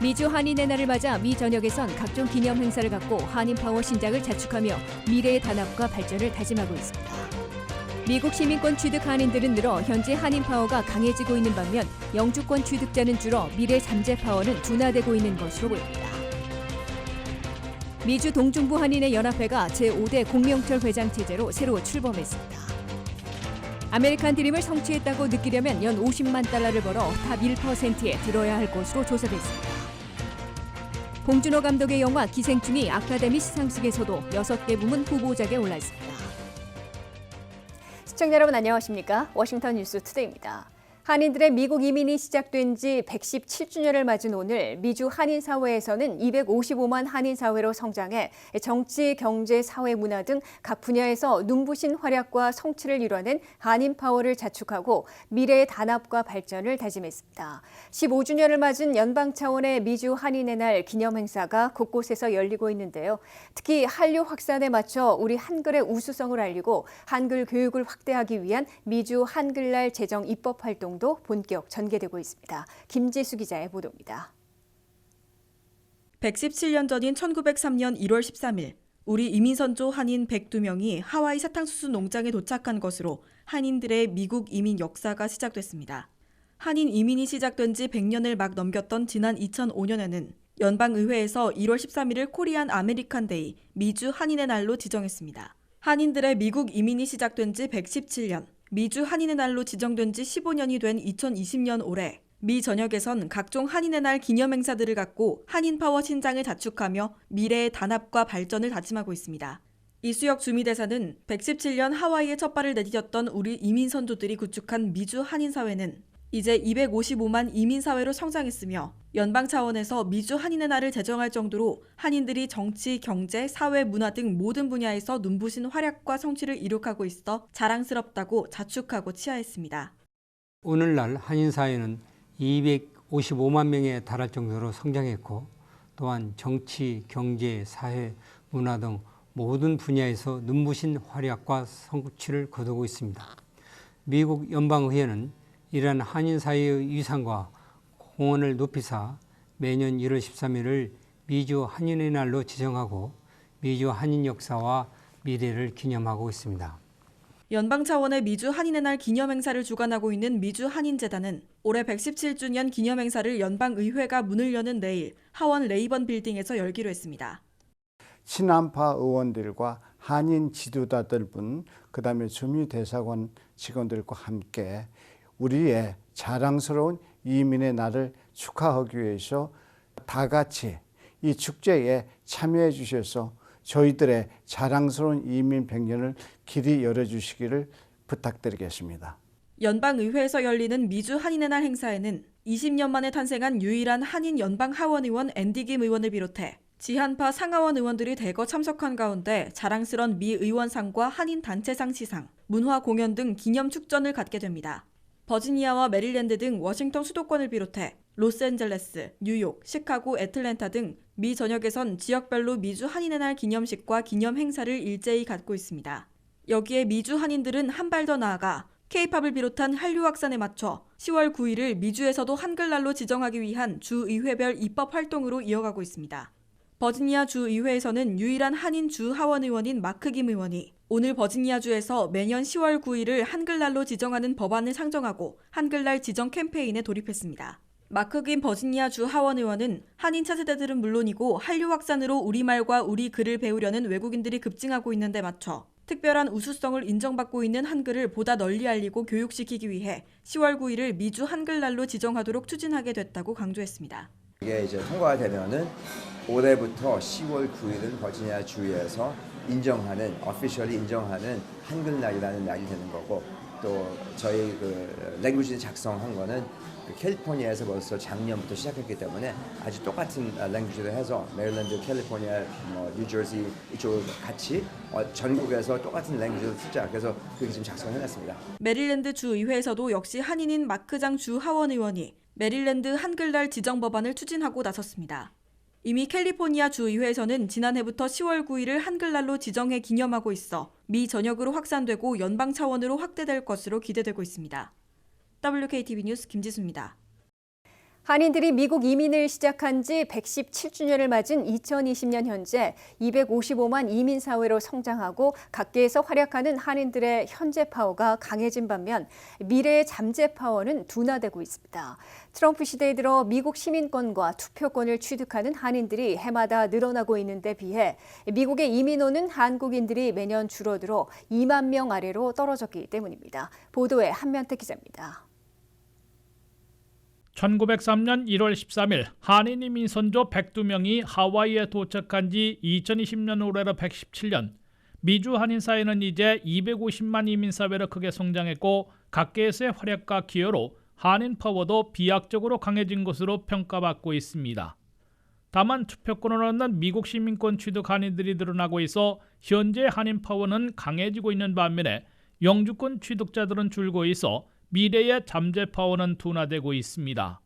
미주 한인의 날을 맞아 미 전역에선 각종 기념 행사를 갖고 한인파워 신작을 자축하며 미래의 단합과 발전을 다짐하고 있습니다. 미국 시민권 취득 한인들은 늘어 현재 한인파워가 강해지고 있는 반면 영주권 취득자는 줄어 미래 잠재 파워는 둔화되고 있는 것으로 보입니다. 미주 동중부 한인의 연합회가 제5대 공명철 회장 체제로 새로 출범했습니다. 아메리칸 드림을 성취했다고 느끼려면 연 50만 달러를 벌어 탑 1%에 들어야 할 것으로 조사됐습니다. 봉준호 감독의 영화 기생충이 아카데미 시상식에서도 6개 부문 후보작에 올랐습니다. 시청자 여러분 안녕하십니까? 워싱턴 뉴스 투데이입니다. 한인들의 미국 이민이 시작된 지 117주년을 맞은 오늘 미주 한인 사회에서는 255만 한인 사회로 성장해 정치, 경제, 사회, 문화 등 각 분야에서 눈부신 활약과 성취를 이뤄낸 한인 파워를 자축하고 미래의 단합과 발전을 다짐했습니다. 15주년을 맞은 연방 차원의 미주 한인의 날 기념 행사가 곳곳에서 열리고 있는데요. 특히 한류 확산에 맞춰 우리 한글의 우수성을 알리고 한글 교육을 확대하기 위한 미주 한글날 제정 입법 활동 도 본격 전개되고 있습니다. 김지수 기자의 보도입니다. 117년 전인 1903년 1월 13일 우리 이민선조 한인 102명이 하와이 사탕수수 농장에 도착한 것으로 한인들의 미국 이민 역사가 시작됐습니다. 한인 이민이 시작된 지 100년을 막 넘겼던 지난 2005년에는 연방의회에서 1월 13일을 코리안 아메리칸 데이, 미주 한인의 날로 지정했습니다. 한인들의 미국 이민이 시작된 지 117년, 미주 한인의 날로 지정된 지 15년이 된 2020년 올해 미 전역에선 각종 한인의 날 기념 행사들을 갖고 한인파워 신장을 자축하며 미래의 단합과 발전을 다짐하고 있습니다. 이수혁 주미대사는 117년 하와이에 첫 발을 내디뎠던 우리 이민선조들이 구축한 미주 한인사회는 이제 255만 이민사회로 성장했으며 연방 차원에서 미주 한인의 날을 제정할 정도로 한인들이 정치, 경제, 사회, 문화 등 모든 분야에서 눈부신 활약과 성취를 이룩하고 있어 자랑스럽다고 자축하고 치하했습니다. 오늘날 한인사회는 255만 명에 달할 정도로 성장했고 또한 정치, 경제, 사회, 문화 등 모든 분야에서 눈부신 활약과 성취를 거두고 있습니다. 미국 연방의회는 이러한 한인사회의 위상과 공헌을 높이사 매년 1월 13일을 미주 한인의 날로 지정하고 미주 한인 역사와 미래를 기념하고 있습니다. 연방 차원의 미주 한인의 날 기념 행사를 주관하고 있는 미주 한인재단은 올해 117주년 기념 행사를 연방의회가 문을 여는 내일 하원 레이번 빌딩에서 열기로 했습니다. 친한파 의원들과 한인 지도자들분, 그다음에 주미대사관 직원들과 함께 우리의 자랑스러운 이민의 날을 축하하기 위해서 다 같이 이 축제에 참여해 주셔서 저희들의 자랑스러운 이민 100년을 길이 열어주시기를 부탁드리겠습니다. 연방의회에서 열리는 미주 한인의 날 행사에는 20년 만에 탄생한 유일한 한인 연방 하원 의원 앤디 김 의원을 비롯해 지한파 상하원 의원들이 대거 참석한 가운데 자랑스런 미 의원상과 한인 단체상 시상, 문화 공연 등 기념 축전을 갖게 됩니다. 버지니아와 메릴랜드 등 워싱턴 수도권을 비롯해 로스앤젤레스, 뉴욕, 시카고, 애틀랜타 등 미 전역에선 지역별로 미주 한인의 날 기념식과 기념 행사를 일제히 갖고 있습니다. 여기에 미주 한인들은 한 발 더 나아가 K-팝을 비롯한 한류 확산에 맞춰 10월 9일을 미주에서도 한글날로 지정하기 위한 주의회별 입법 활동으로 이어가고 있습니다. 버지니아 주의회에서는 유일한 한인 주 하원 의원인 마크 김 의원이 오늘 버지니아주에서 매년 10월 9일을 한글날로 지정하는 법안을 상정하고 한글날 지정 캠페인에 돌입했습니다. 마크 김 버지니아 주 하원 의원은 한인 차세대들은 물론이고 한류 확산으로 우리말과 우리 글을 배우려는 외국인들이 급증하고 있는 데 맞춰 특별한 우수성을 인정받고 있는 한글을 보다 널리 알리고 교육시키기 위해 10월 9일을 미주 한글날로 지정하도록 추진하게 됐다고 강조했습니다. 이게 이제 통과가 되면은 올해부터 10월 9일은 버지니아 주에서 인정하는, officially 인정하는 한글날이라는 날이 되는 거고, 또 저희 그 랭귀지 작성한 거는 캘리포니아에서 벌써 작년부터 시작했기 때문에 아주 똑같은 랭귀지를 해서 메릴랜드, 캘리포니아, 뉴저지 이쪽 같이 전국에서 똑같은 랭귀지를 쓰자. 그래서 그게 지금 작성해놨습니다. 메릴랜드 주의회에서도 역시 한인인 마크장 주 하원 의원이 메릴랜드 한글날 지정 법안을 추진하고 나섰습니다. 이미 캘리포니아 주의회에서는 지난해부터 10월 9일을 한글날로 지정해 기념하고 있어 미 전역으로 확산되고 연방 차원으로 확대될 것으로 기대되고 있습니다. WKTV 뉴스 김지수입니다. 한인들이 미국 이민을 시작한 지 117주년을 맞은 2020년 현재 255만 이민 사회로 성장하고 각계에서 활약하는 한인들의 현재 파워가 강해진 반면 미래의 잠재 파워는 둔화되고 있습니다. 트럼프 시대에 들어 미국 시민권과 투표권을 취득하는 한인들이 해마다 늘어나고 있는데 비해 미국의 이민오는 한국인들이 매년 줄어들어 2만 명 아래로 떨어졌기 때문입니다. 보도에 한면택 기자입니다. 1903년 1월 13일 한인 이민 선조 102명이 하와이에 도착한 지 2020년 올해로 117년, 미주 한인 사회는 이제 250만 이민 사회로 크게 성장했고 각계에서의 활약과 기여로 한인 파워도 비약적으로 강해진 것으로 평가받고 있습니다. 다만 투표권을 얻는 미국 시민권 취득 한인들이 늘어나고 있어 현재 한인 파워는 강해지고 있는 반면에 영주권 취득자들은 줄고 있어 미래의 잠재 파워는 둔화되고 있습니다.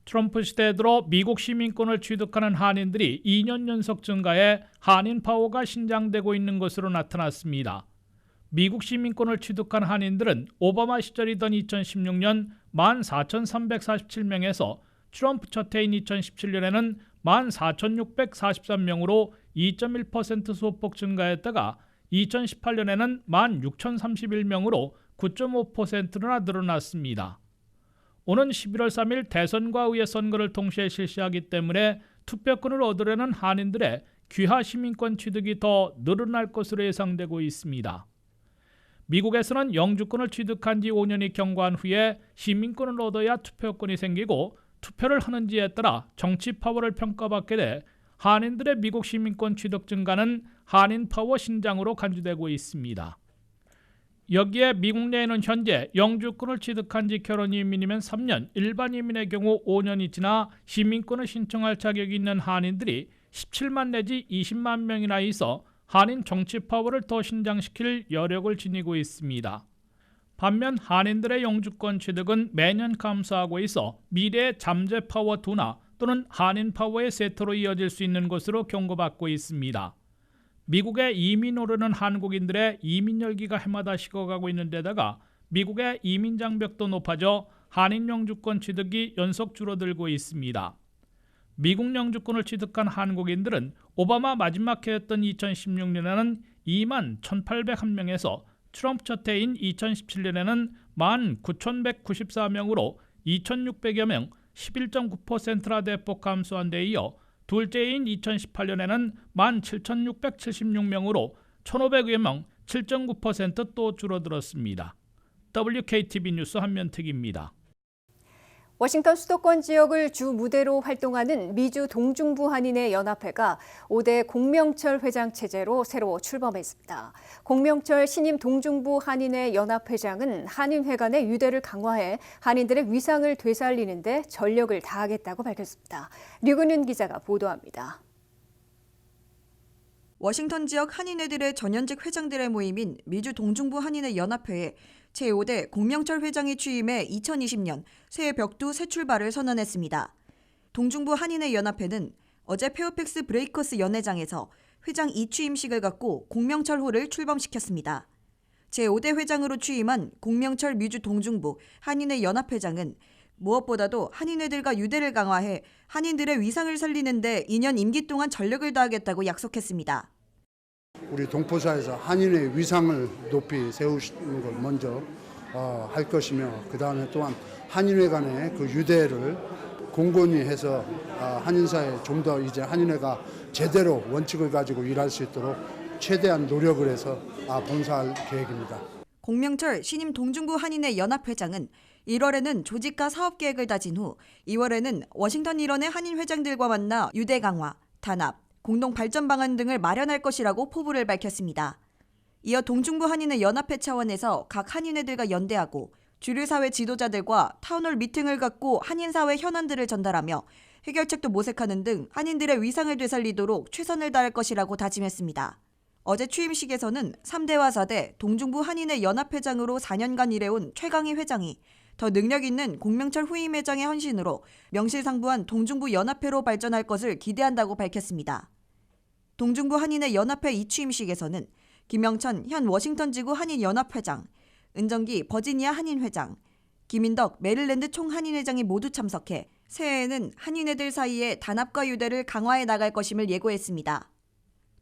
트럼프 시대에 들어 미국 시민권을 취득하는 한인들이 2년 연속 증가해 한인 파워가 신장되고 있는 것으로 나타났습니다. 미국 시민권을 취득한 한인들은 오바마 시절이던 2016년 14,347명에서 트럼프 첫 해인 2017년에는 14,643명으로 2.1% 소폭 증가했다가 2018년에는 16,031명으로 9.5%나 늘어났습니다. 오는 11월 3일 대선과 의회 선거를 동시에 실시하기 때문에 투표권을 얻으려는 한인들의 귀하 시민권 취득이 더 늘어날 것으로 예상되고 있습니다. 미국에서는 영주권을 취득한 지 5년이 경과한 후에 시민권을 얻어야 투표권이 생기고 투표를 하는지에 따라 정치 파워를 평가받게 돼 한인들의 미국 시민권 취득 증가는 한인 파워 신장으로 간주되고 있습니다. 여기에 미국 내에는 현재 영주권을 취득한 지 결혼 이민이면 3년, 일반 이민의 경우 5년이 지나 시민권을 신청할 자격이 있는 한인들이 17만 내지 20만 명이나 있어 한인 정치 파워를 더 신장시킬 여력을 지니고 있습니다. 반면 한인들의 영주권 취득은 매년 감소하고 있어 미래의 잠재 파워 둔화 또는 한인 파워의 쇠퇴로 이어질 수 있는 것으로 경고받고 있습니다. 미국에 이민 오르는 한국인들의 이민 열기가 해마다 식어가고 있는 데다가 미국의 이민 장벽도 높아져 한인 영주권 취득이 연속 줄어들고 있습니다. 미국 영주권을 취득한 한국인들은 오바마 마지막 해였던 2016년에는 2만 1,801명에서 트럼프 첫 해인 2017년에는 19,194명으로 2,600여 명, 11.9%나 대폭 감소한 데 이어 둘째인 2018년에는 17,676명으로 1,500여 명, 7.9% 줄어들었습니다. WKTV 뉴스 한면택입니다. 워싱턴 수도권 지역을 주 무대로 활동하는 미주 동중부 한인의 연합회가 5대 공명철 회장 체제로 새로 출범했습니다. 공명철 신임 동중부 한인의 연합회장은 한인회 간의 유대를 강화해 한인들의 위상을 되살리는 데 전력을 다하겠다고 밝혔습니다. 류근윤 기자가 보도합니다. 워싱턴 지역 한인회들의 전현직 회장들의 모임인 미주 동중부 한인의 연합회에 제5대 공명철 회장이 취임해 2020년 새해 벽두 새 출발을 선언했습니다. 동중부 한인의 연합회는 어제 페어팩스 브레이커스 연회장에서 회장 2취임식을 갖고 공명철 호를 출범시켰습니다. 제5대 회장으로 취임한 공명철 미주 동중부 한인의 연합회장은 무엇보다도 한인회들과 유대를 강화해 한인들의 위상을 살리는 데 2년 임기 동안 전력을 다하겠다고 약속했습니다. 우리 동포사에서 한인의 위상을 높이 세우는 걸 먼저 할 것이며 그 다음에 또한 한인회 간의 그 유대를 공고히 해서 한인사에 좀 더 이제 한인회가 제대로 원칙을 가지고 일할 수 있도록 최대한 노력을 해서 봉사할 계획입니다. 공명철 신임 동중부 한인회 연합회장은 1월에는 조직과 사업 계획을 다진 후 2월에는 워싱턴 일원의 한인 회장들과 만나 유대 강화, 단합, 공동 발전 방안 등을 마련할 것이라고 포부를 밝혔습니다. 이어 동중부 한인회 연합회 차원에서 각 한인회들과 연대하고 주류 사회 지도자들과 타운홀 미팅을 갖고 한인사회 현안들을 전달하며 해결책도 모색하는 등 한인들의 위상을 되살리도록 최선을 다할 것이라고 다짐했습니다. 어제 취임식에서는 3대와 4대 동중부 한인회 연합회장으로 4년간 일해온 최강희 회장이 더 능력 있는 공명철 후임 회장의 헌신으로 명실상부한 동중부 연합회로 발전할 것을 기대한다고 밝혔습니다. 동중부 한인회 연합회 2취임식에서는 김영천 현 워싱턴 지구 한인 연합회장, 은정기 버지니아 한인 회장, 김인덕 메릴랜드 총 한인 회장이 모두 참석해 새해에는 한인회들 사이의 단합과 유대를 강화해 나갈 것임을 예고했습니다.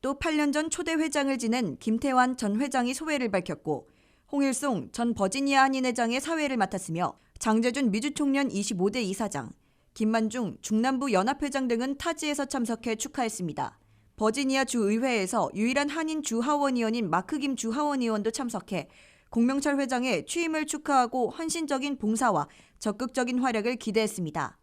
또 8년 전 초대 회장을 지낸 김태환 전 회장이 소회를 밝혔고 홍일송 전 버지니아 한인회장의 사회를 맡았으며 장재준 미주총련 25대 이사장, 김만중 중남부 연합회장 등은 타지에서 참석해 축하했습니다. 버지니아 주의회에서 유일한 한인 주하원의원인 마크 김 주하원의원도 참석해 공명철 회장의 취임을 축하하고 헌신적인 봉사와 적극적인 활약을 기대했습니다.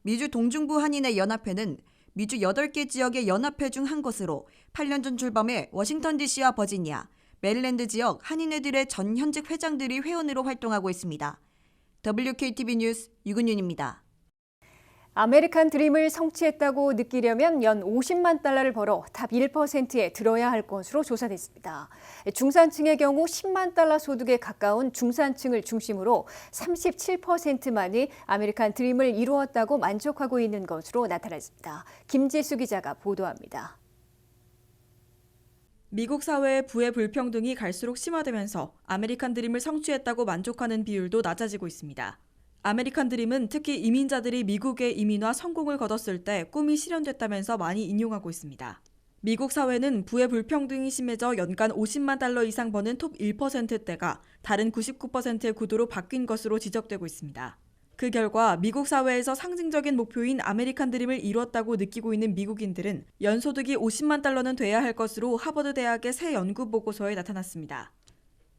미주 동중부 한인회 연합회는 미주 8개 지역의 연합회 중 한 곳으로 8년 전 출범해 워싱턴 DC와 버지니아, 메릴랜드 지역 한인회들의 전 현직 회장들이 회원으로 활동하고 있습니다. WKTV 뉴스 유근윤입니다. 아메리칸 드림을 성취했다고 느끼려면 연 50만 달러를 벌어 탑 1%에 들어야 할 것으로 조사됐습니다. 중산층의 경우 10만 달러 소득에 가까운 중산층을 중심으로 37%만이 아메리칸 드림을 이루었다고 만족하고 있는 것으로 나타났습니다. 김지수 기자가 보도합니다. 미국 사회의 부의 불평등이 갈수록 심화되면서 아메리칸 드림을 성취했다고 만족하는 비율도 낮아지고 있습니다. 아메리칸 드림은 특히 이민자들이 미국에 이민와 성공을 거뒀을 때 꿈이 실현됐다면서 많이 인용하고 있습니다. 미국 사회는 부의 불평등이 심해져 연간 50만 달러 이상 버는 톱 1%대가 다른 99%의 구도로 바뀐 것으로 지적되고 있습니다. 그 결과 미국 사회에서 상징적인 목표인 아메리칸 드림을 이뤘다고 느끼고 있는 미국인들은 연소득이 50만 달러는 돼야 할 것으로 하버드 대학의 새 연구 보고서에 나타났습니다.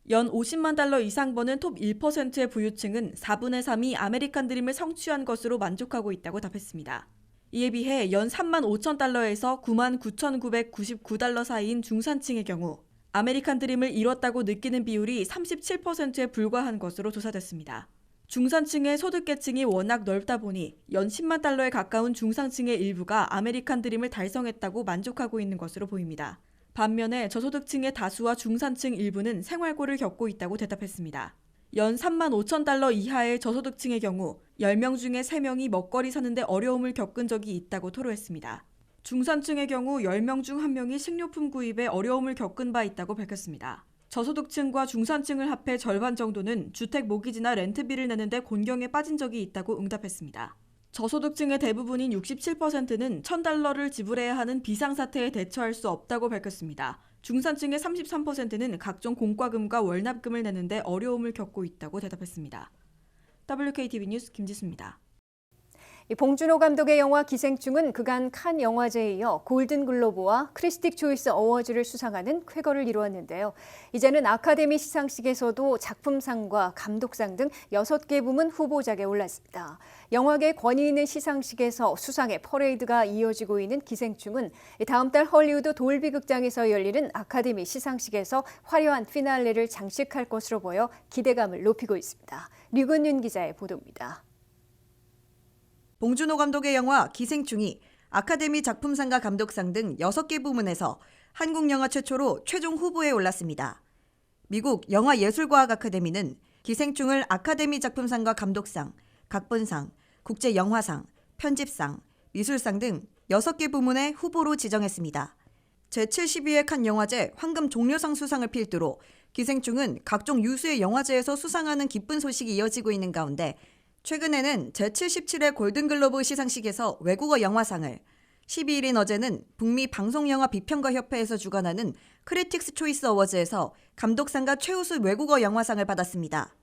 연 50만 달러 이상 버는 톱 1%의 부유층은 4분의 3이 아메리칸 드림을 성취한 것으로 만족하고 있다고 답했습니다. 이에 비해 연 3만 5천 달러에서 9만 9,999달러 사이인 중산층의 경우 아메리칸 드림을 이뤘다고 느끼는 비율이 37%에 불과한 것으로 조사됐습니다. 중산층의 소득계층이 워낙 넓다 보니 연 10만 달러에 가까운 중상층의 일부가 아메리칸 드림을 달성했다고 만족하고 있는 것으로 보입니다. 반면에 저소득층의 다수와 중산층 일부는 생활고를 겪고 있다고 대답했습니다. 연 3만 5천 달러 이하의 저소득층의 경우 10명 중에 3명이 먹거리 사는데 어려움을 겪은 적이 있다고 토로했습니다. 중산층의 경우 10명 중 1명이 식료품 구입에 어려움을 겪은 바 있다고 밝혔습니다. 저소득층과 중산층을 합해 절반 정도는 주택 모기지나 렌트비를 내는데 곤경에 빠진 적이 있다고 응답했습니다. 저소득층의 대부분인 67%는 1,000달러를 지불해야 하는 비상사태에 대처할 수 없다고 밝혔습니다. 중산층의 33%는 각종 공과금과 월납금을 내는데 어려움을 겪고 있다고 대답했습니다. WKTV 뉴스 김지수입니다. 봉준호 감독의 영화 기생충은 그간 칸 영화제에 이어 골든글로브와 크리스틱 초이스 어워즈를 수상하는 쾌거를 이루었는데요. 이제는 아카데미 시상식에서도 작품상과 감독상 등 6개 부문 후보작에 올랐습니다. 영화계 권위 있는 시상식에서 수상의 퍼레이드가 이어지고 있는 기생충은 다음 달 헐리우드 돌비 극장에서 열리는 아카데미 시상식에서 화려한 피날레를 장식할 것으로 보여 기대감을 높이고 있습니다. 류근윤 기자의 보도입니다. 봉준호 감독의 영화 기생충이 아카데미 작품상과 감독상 등 6개 부문에서 한국 영화 최초로 최종 후보에 올랐습니다. 미국 영화예술과학 아카데미는 기생충을 아카데미 작품상과 감독상, 각본상, 국제영화상, 편집상, 미술상 등 6개 부문의 후보로 지정했습니다. 제72회 칸 영화제 황금 종려상 수상을 필두로 기생충은 각종 유수의 영화제에서 수상하는 기쁜 소식이 이어지고 있는 가운데 최근에는 제77회 골든글로브 시상식에서 외국어 영화상을, 12일인 어제는 북미 방송영화 비평가협회에서 주관하는 크리틱스 초이스 어워즈에서 감독상과 최우수 외국어 영화상을 받았습니다.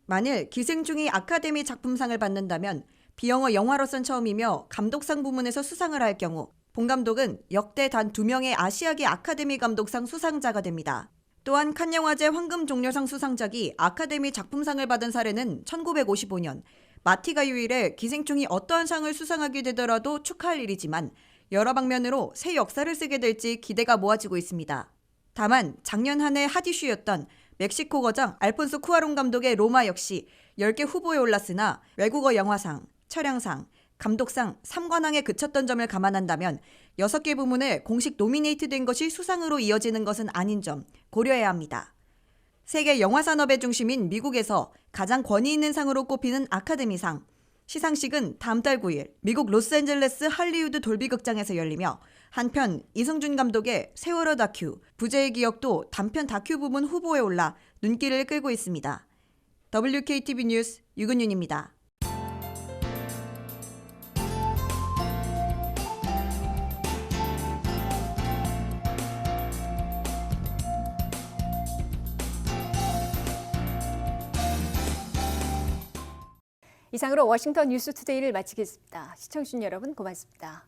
만일 기생충이 아카데미 작품상을 받는다면 비영어 영화로선 처음이며 감독상 부문에서 수상을 할 경우 본 감독은 역대 단 2명의 아시아계 아카데미 감독상 수상자가 됩니다. 또한 칸 영화제 황금 종려상 수상작이 아카데미 작품상을 받은 사례는 1955년 마티가 유일해 기생충이 어떠한 상을 수상하게 되더라도 축하할 일이지만 여러 방면으로 새 역사를 쓰게 될지 기대가 모아지고 있습니다. 다만 작년 한 해 핫 이슈였던 멕시코 거장 알폰소 쿠아론 감독의 로마 역시 10개 후보에 올랐으나 외국어 영화상, 촬영상, 감독상 3관왕에 그쳤던 점을 감안한다면 6개 부문에 공식 노미네이트된 것이 수상으로 이어지는 것은 아닌 점 고려해야 합니다. 세계 영화산업의 중심인 미국에서 가장 권위 있는 상으로 꼽히는 아카데미상. 시상식은 다음 달 9일 미국 로스앤젤레스 할리우드 돌비 극장에서 열리며 한편 이승준 감독의 세월호 다큐, 부재의 기억도 단편 다큐 부문 후보에 올라 눈길을 끌고 있습니다. WKTV 뉴스 유근윤입니다. 이상으로 워싱턴 뉴스투데이를 마치겠습니다. 시청해주신 여러분 고맙습니다.